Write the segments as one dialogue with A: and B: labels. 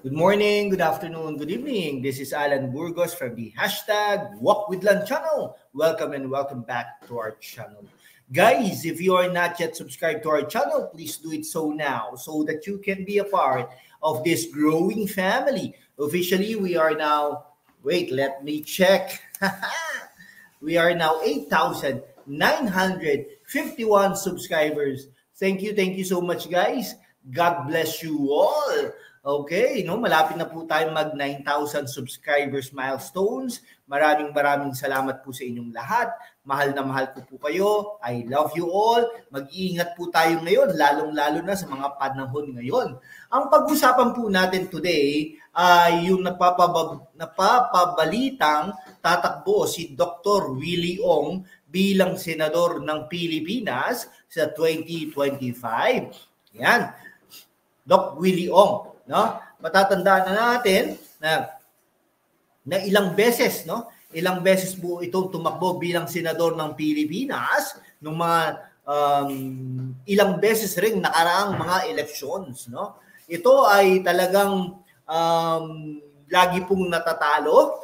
A: Good morning, good afternoon, good evening. This is Alan Burgos from the hashtag Walk with Lan channel. Welcome and welcome back to our channel. Guys, if you are not yet subscribed to our channel, please do it so now so that you can be a part of this growing family. Officially, we are now, wait, let me check. We are now 8,951 subscribers. Thank you so much, guys. God bless you all. Okay, malapit na po tayo mag 9,000 subscribers milestones. Maraming salamat po sa inyong lahat. Mahal na mahal ko po kayo. I love you all. Mag-iingat po tayo ngayon, lalong-lalo na sa mga panahon ngayon. Ang pag-usapan po natin today ay yung napapabalitang tatakbo si Dr. Willie Ong bilang senador ng Pilipinas sa 2025. Yan. Doc Willie Ong. No? Matatandaan na natin na ilang beses, ilang beses po itong tumakbo bilang senador ng Pilipinas nung mga ilang beses ring nakaraang mga elections, Ito ay talagang lagi pong natatalo,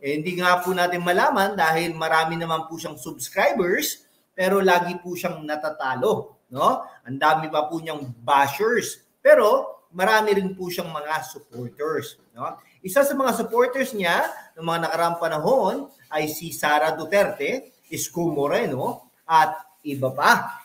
A: hindi nga po natin malaman dahil marami naman po siyang subscribers, pero lagi po siyang natatalo, Ang dami pa po niyang bashers, pero marami rin po siyang mga supporters. Isa sa mga supporters niya ng mga nakaraang panahon ay si Sara Duterte, Isko Moreno, at iba pa.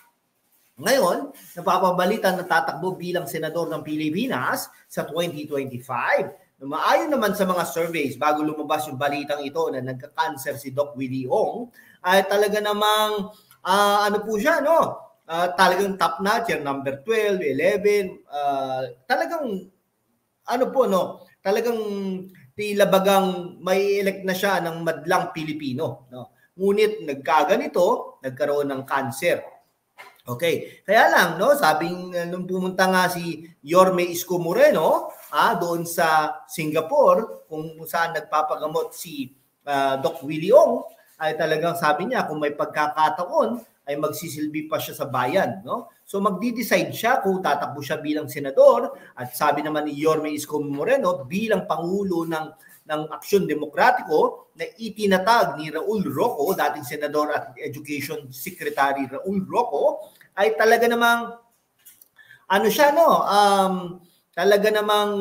A: Ngayon, napapabalitan na tatakbo bilang senador ng Pilipinas sa 2025. Maayon naman sa mga surveys, bago lumabas yung balitang ito na nagka-cancer si Doc Willie Ong, ay talaga namang, talagang top notcher, number 12, 11, talagang talagang tila bagang may elect na siya ng madlang Pilipino, Ngunit nagkaganito, nagkaroon ng cancer. Okay, kaya lang, sabing nung pumunta nga si Yorme Isko Moreno, doon sa Singapore, kung saan nagpapagamot si Doc Willie Ong, ay talagang sabi niya kung may pagkakataon ay magsisilbi pa siya sa bayan, So magdi-decide siya kung tatakbo siya bilang senador, at sabi naman ni Yorme Isko Moreno bilang pangulo ng Aksyon Demokratiko na itinatag ni Raul Roco, dating senador at Education Secretary Raul Roco, ay talaga namang talaga namang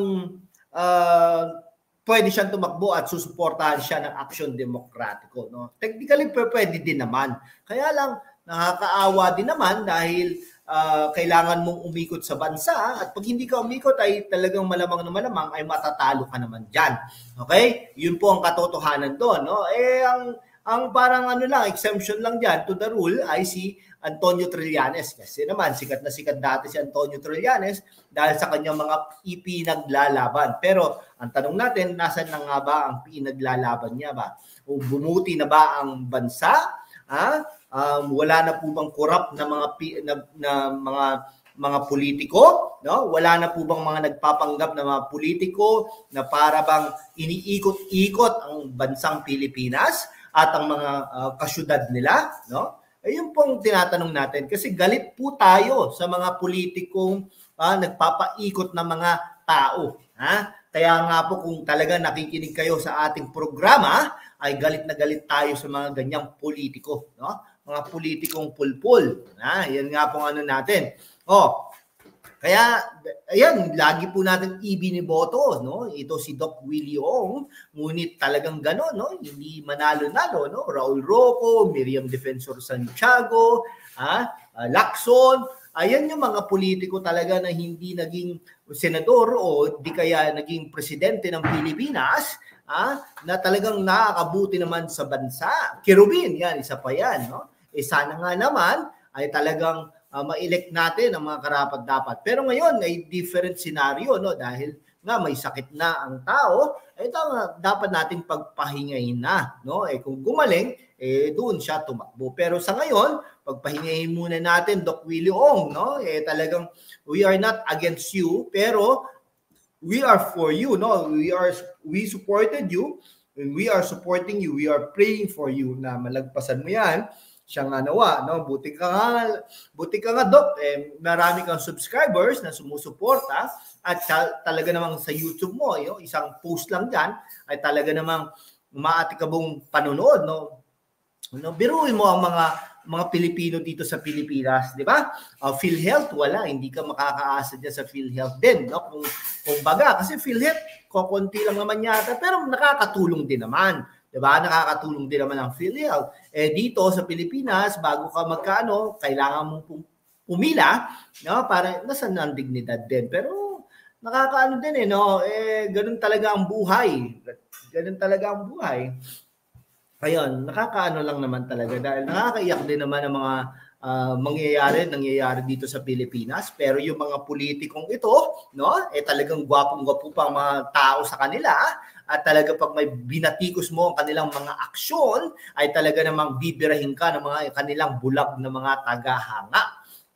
A: pwede siyang tumakbo at susuportahan siya ng Aksyon Demokratiko, Technically pwede din naman. Kaya lang nakakaawa din naman dahil kailangan mong umikot sa bansa, at pag hindi ka umikot ay talagang malamang na malamang ay matatalo ka naman dyan. Okay? Yun po ang katotohanan doon. Ang parang exemption lang dyan to the rule ay si Antonio Trillanes. Kasi naman, sikat na sikat dati si Antonio Trillanes dahil sa kanyang mga ipinaglalaban. Pero ang tanong natin, nasan na nga ba ang pinaglalaban niya ba? O bumuti na ba ang bansa? Wala na po bang korap na mga politiko, Wala na po bang mga nagpapanggap na mga politiko na para bang iniikot-ikot ang bansang Pilipinas at ang mga kasyudad nila, Ayun pong tinatanong natin kasi galit po tayo sa mga politikong nagpapaikot ng mga tao, Kaya nga po kung talaga nakikinig kayo sa ating programa, ay galit na galit tayo sa mga ganyang politiko, Mga politikong pulpul. Yan nga po natin. Kaya, ayan, lagi po natin ibiniboto, Ito si Doc Willie Ong, ngunit talagang gano'n, Hindi manalo-nalo, Raul Roco, Miriam Defensor Santiago, Lacson, ayan yung mga politiko talaga na hindi naging senador o di kaya naging presidente ng Pilipinas, na talagang nakakabuti naman sa bansa. Kirubin, yan, isa pa yan, sana nga naman ay talagang ma-elect natin ang mga karapat-dapat. Pero ngayon ay different scenario, dahil nga may sakit na ang tao, ito dapat nating pagpahingahin na, kung gumaling, doon siya tumakbo. Pero sa ngayon, pagpahingahin muna natin Doc Willie Ong, talagang we are not against you, pero we are for you, we supported you, and we are supporting you, we are praying for you na malagpasan mo yan. siyang nawa, no? Buti ka nga, Doc. Marami kang subscribers na sumusuporta at talaga namang sa YouTube mo, isang post lang diyan ay talaga namang umaatikabong panonood, no? Biruin mo ang mga Pilipino dito sa Pilipinas, di ba? PhilHealth, wala. Hindi ka makakaasa dyan sa PhilHealth din, no? Kung baga, kasi PhilHealth, konti lang naman yata, pero nakakatulong din naman. Diba? Nakakatulong din naman ang PhilHealth. Dito sa Pilipinas, bago ka magkano, kailangan mong pumila, no? Para nasa ng dignidad din. Pero nakakaano din no? Ganun talaga ang buhay. Ganun talaga ang buhay. Ayun, nakakaano lang naman talaga dahil nakakaiyak din naman ang mga nangyayari dito sa Pilipinas, pero yung mga politikong ito, no, talagang gwapong-gwapo pa ang mga tao sa kanila at talaga pag may binatikos mo ang kanilang mga aksyon ay talaga namang bibirahin ka ng mga kanilang bulag na mga tagahanga.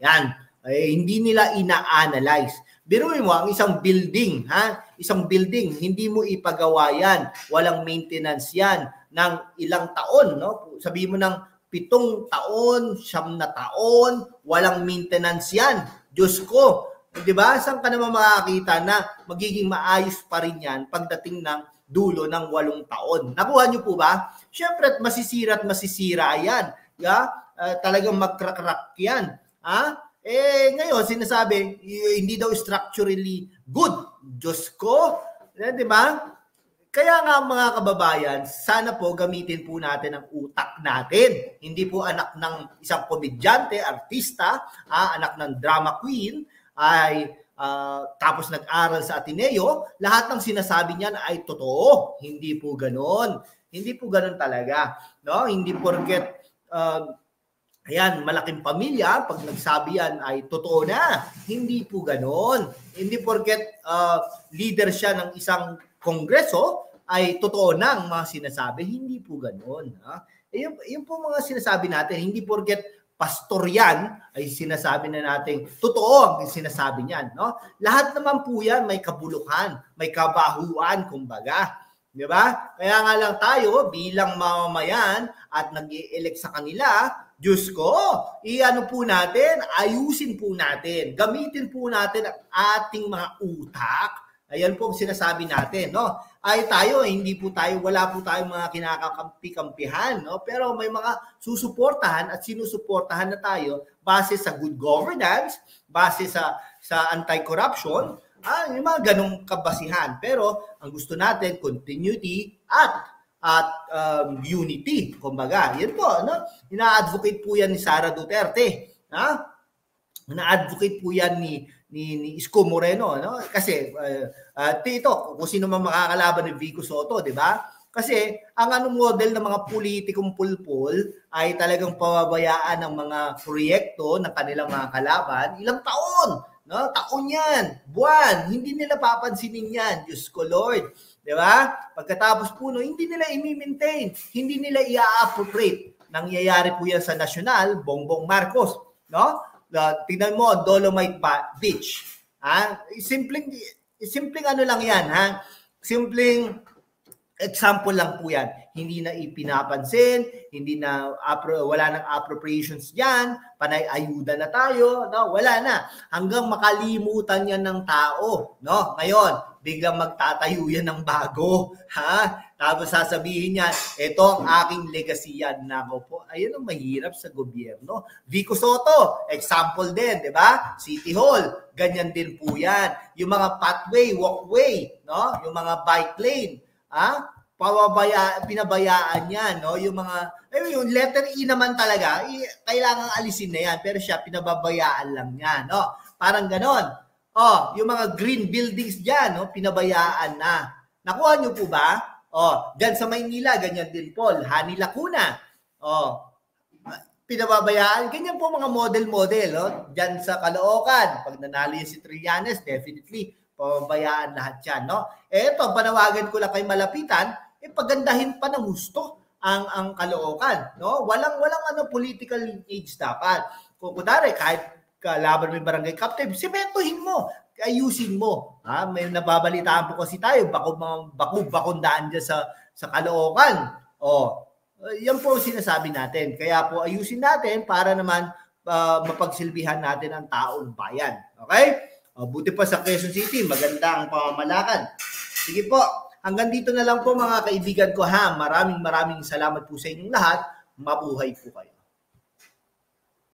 A: Yan, hindi nila ina-analyze. Biruin mo ang isang building, isang building, hindi mo ipagawa yan, walang maintenance yan ng ilang taon, no? Sabihin mo ng 7 taon, 9 na taon, walang maintenance yan. Diyos ko, di ba? Saan ka naman makakita na magiging maayos pa rin yan pagdating ng dulo ng 8 taon? Nakuha niyo po ba? Siyempre, masisira yan. Talagang magkrakrak yan. Ngayon, sinasabi, hindi daw structurally good. Diyos ko, di ba? Kaya nga mga kababayan, sana po gamitin po natin ang utak natin. Hindi po anak ng isang komedyante, artista, anak ng drama queen, ay tapos nag-aral sa Ateneo, lahat ng sinasabi niyan ay totoo. Hindi po ganoon. Hindi po ganoon talaga. No? Hindi porket malaking pamilya, pag nagsabi yan ay totoo na. Hindi po ganoon. Hindi porket leader siya ng isang kongreso ay totoo na ang mga sinasabi. Hindi po ganoon. Yung po mga sinasabi natin, hindi porket pastor yan ay sinasabi na natin totoo ang sinasabi niyan. No? Lahat naman po yan may kabulukan, may kabahuan, kumbaga. Di ba? Kaya nga lang tayo bilang mamamayan at nag-i-elect sa kanila, Diyos ko, iano po natin, ayusin po natin, gamitin po natin ang ating mga utak. Ayan po ang sinasabi natin, no? Ay tayo, wala po tayong mga kinakakampi-kampihan, no? Pero may mga susuportahan at sinusuportahan na tayo base sa good governance, base sa anti-corruption, yung mga ganong kabasihan. Pero ang gusto natin, continuity at unity, kumbaga. Yan po, no? Ina-advocate po yan ni Sara Duterte, ha? Ina-advocate po yan ni Isko Moreno, no? Kasi ito, kung sino man makakalaban ni Vico Soto, di ba? Kasi ang model ng mga politikong pulpul ay talagang pababayaan ng mga proyekto ng kanilang mga kalaban ilang taon, no? Taon yan, buwan, hindi nila papansinin yan, Diyos ko Lord. Di ba? Pagkatapos po, no, hindi nila i-maintain, hindi nila i-appropriate. Nangyayari po yan sa nasyonal, Bongbong Marcos, no? Tingnan mo, Dolomite Beach. Simpleng ano lang yan, simpleng example lang po yan. Hindi na ipinapansin, wala nang appropriations diyan, panay ayuda na tayo, no? Wala na. Hanggang makalimutan yan ng tao, no? Ngayon, biglang magtatayo yan ng bago, Tapos sasabihin niya, ito ang aking legacy yan. Nako po, ayun ang mahirap sa gobyerno. Vico Soto, example din, di ba? City Hall, ganyan din po yan. Yung mga pathway, walkway, no? Yung mga bike lane, pinabayaan yan, no? Yung mga, yung letter E naman talaga, kailangan alisin na yan, pero siya, pinababayaan lang niya, no? Parang ganon. Yung mga green buildings dyan, no? Pinabayaan na. Nakuha niyo po ba? Dyan sa Maynila, ganyan din po. Hani Lacuna. Pinababayaan. Ganyan po mga model-model. No? Dyan sa Caloocan, pag nanalo si Trillanes, definitely, pababayaan lahat yan. No? Eto, panawagan ko lang kay Malapitan, pagandahin pa ng gusto ang Caloocan. No? Walang political age dapat. Kung kunwari, kahit kalaban mo yung barangay captain, sementohin mo. Ayusin mo. May nababalitaan po kasi tayo, bakundaan dyan sa Caloocan. Yan po ang sinasabi natin. Kaya po ayusin natin para naman mapagsilbihan natin ang taong bayan. Okay? Buti pa sa Quezon City, maganda ang pamamalakad. Sige po, hanggang dito na lang po mga kaibigan ko ha. Maraming salamat po sa inyong lahat. Mabuhay po kayo.